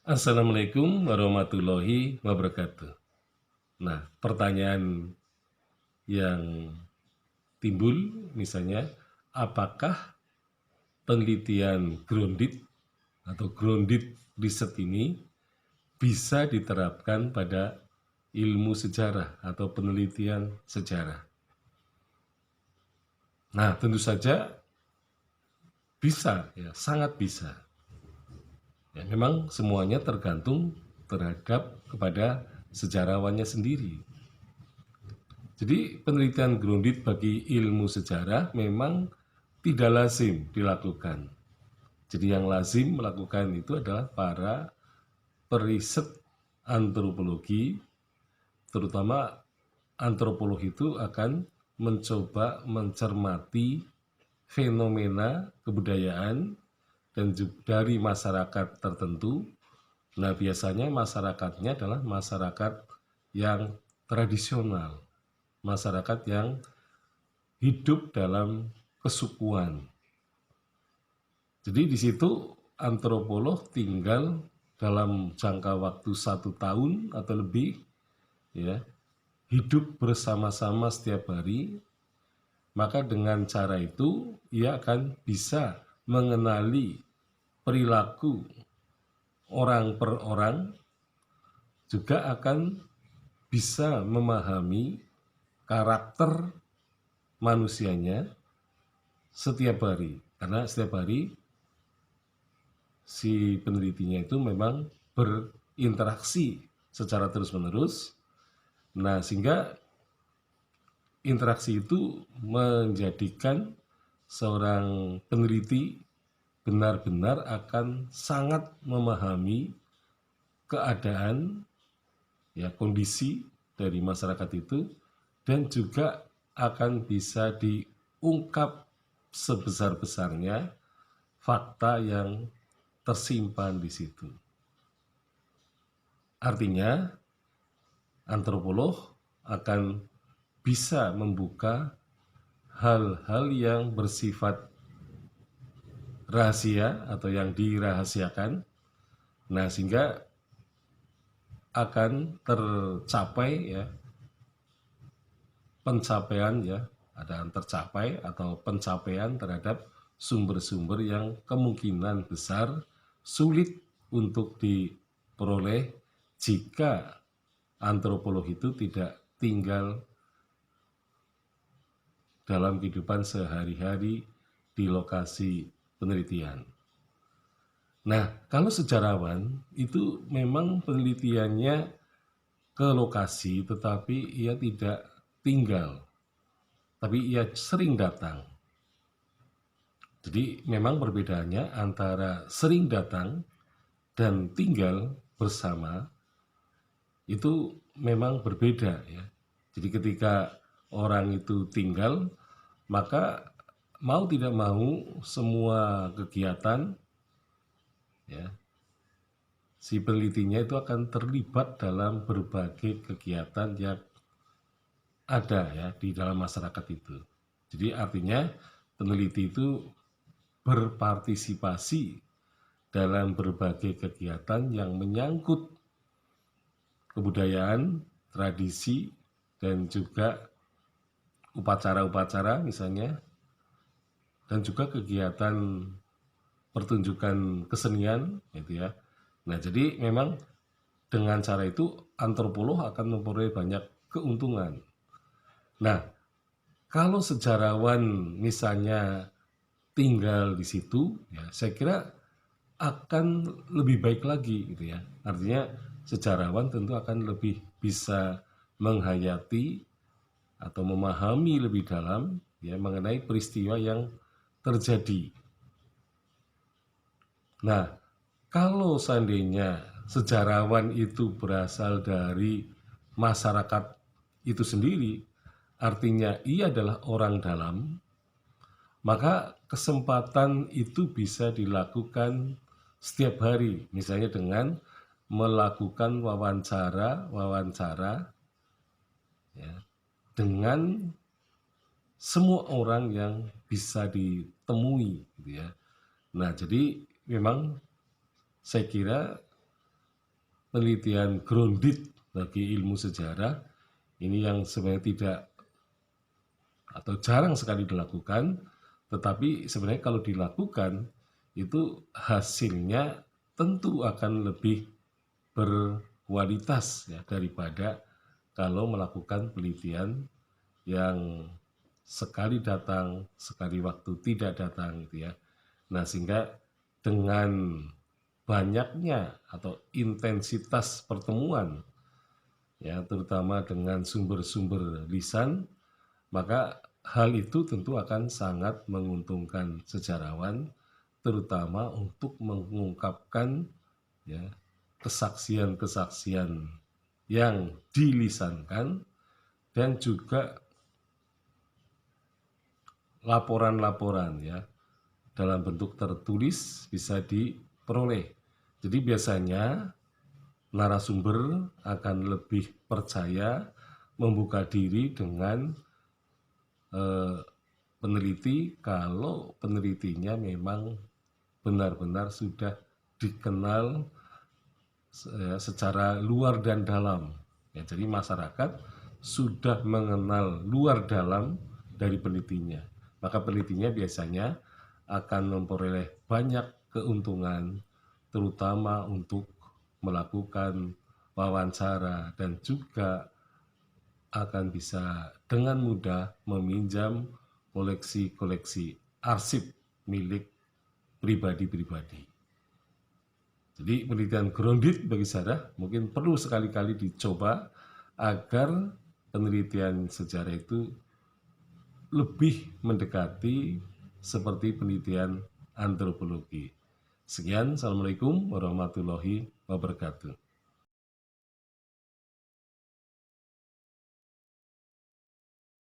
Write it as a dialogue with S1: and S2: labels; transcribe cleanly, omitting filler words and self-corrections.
S1: Assalamualaikum warahmatullahi wabarakatuh. Nah, pertanyaan yang timbul misalnya, apakah penelitian grounded atau grounded research ini bisa diterapkan pada ilmu sejarah atau penelitian sejarah? Nah, tentu saja bisa, ya, sangat bisa. Ya, memang semuanya tergantung terhadap kepada sejarawannya sendiri. Jadi penelitian grounded bagi ilmu sejarah memang tidak lazim dilakukan. Jadi yang lazim melakukan itu adalah para periset antropologi, terutama antropolog itu akan mencoba mencermati fenomena kebudayaan dan juga dari masyarakat tertentu. Nah, biasanya masyarakatnya adalah masyarakat yang tradisional, masyarakat yang hidup dalam kesukuan. Jadi di situ antropolog tinggal dalam jangka waktu 1 tahun atau lebih, ya, hidup bersama-sama setiap hari. Maka dengan cara itu ia akan bisa mengenali perilaku orang per orang, juga akan bisa memahami karakter manusianya setiap hari. Karena setiap hari si penelitinya itu memang berinteraksi secara terus-menerus. Nah, sehingga interaksi itu menjadikan seorang peneliti benar-benar akan sangat memahami keadaan, ya, kondisi dari masyarakat itu, dan juga akan bisa diungkap sebesar-besarnya fakta yang tersimpan di situ. Artinya, antropolog akan bisa membuka hal-hal yang bersifat rahasia atau yang dirahasiakan. Nah, sehingga akan tercapai, ya, pencapaian, ya, ada tercapai atau pencapaian terhadap sumber-sumber yang kemungkinan besar sulit untuk diperoleh jika antropolog itu tidak tinggal dalam kehidupan sehari-hari di lokasi penelitian. Nah, kalau sejarawan itu memang penelitiannya ke lokasi, tetapi ia tidak tinggal, tapi ia sering datang. Jadi memang perbedaannya antara sering datang dan tinggal bersama itu memang berbeda, ya. Jadi ketika orang itu tinggal, maka mau tidak mau semua kegiatan, ya, si penelitinya itu akan terlibat dalam berbagai kegiatan yang ada, ya, di dalam masyarakat itu. Jadi artinya peneliti itu berpartisipasi dalam berbagai kegiatan yang menyangkut kebudayaan, tradisi, dan juga upacara-upacara misalnya, dan juga kegiatan pertunjukan kesenian, gitu ya. Nah, jadi memang dengan cara itu antropolog akan memperoleh banyak keuntungan. Nah, kalau sejarawan misalnya tinggal di situ, ya, saya kira akan lebih baik lagi, gitu ya. Artinya sejarawan tentu akan lebih bisa menghayati atau memahami lebih dalam, ya, mengenai peristiwa yang terjadi. Nah, kalau seandainya sejarawan itu berasal dari masyarakat itu sendiri, artinya ia adalah orang dalam, maka kesempatan itu bisa dilakukan setiap hari, misalnya dengan melakukan wawancara-wawancara, ya, dengan semua orang yang bisa ditemui, gitu ya. Nah, jadi memang saya kira penelitian grounded bagi ilmu sejarah ini yang sebenarnya tidak atau jarang sekali dilakukan, tetapi sebenarnya kalau dilakukan itu hasilnya tentu akan lebih berkualitas ya daripada kalau melakukan penelitian yang sekali datang, sekali waktu tidak datang gitu ya. Nah, sehingga dengan banyaknya atau intensitas pertemuan ya terutama dengan sumber-sumber lisan, maka hal itu tentu akan sangat menguntungkan sejarawan terutama untuk mengungkapkan ya kesaksian-kesaksian yang dilisankan dan juga laporan-laporan ya dalam bentuk tertulis bisa diperoleh. Jadi biasanya narasumber akan lebih percaya membuka diri dengan peneliti kalau penelitinya memang benar-benar sudah dikenal secara luar dan dalam. Ya, jadi masyarakat sudah mengenal luar dalam dari penelitinya. Maka penelitinya biasanya akan memperoleh banyak keuntungan, terutama untuk melakukan wawancara dan juga akan bisa dengan mudah meminjam koleksi-koleksi arsip milik pribadi-pribadi. Jadi penelitian grounded bagi saya mungkin perlu sekali-kali dicoba agar penelitian sejarah itu lebih mendekati seperti penelitian antropologi. Sekian, Assalamualaikum warahmatullahi wabarakatuh.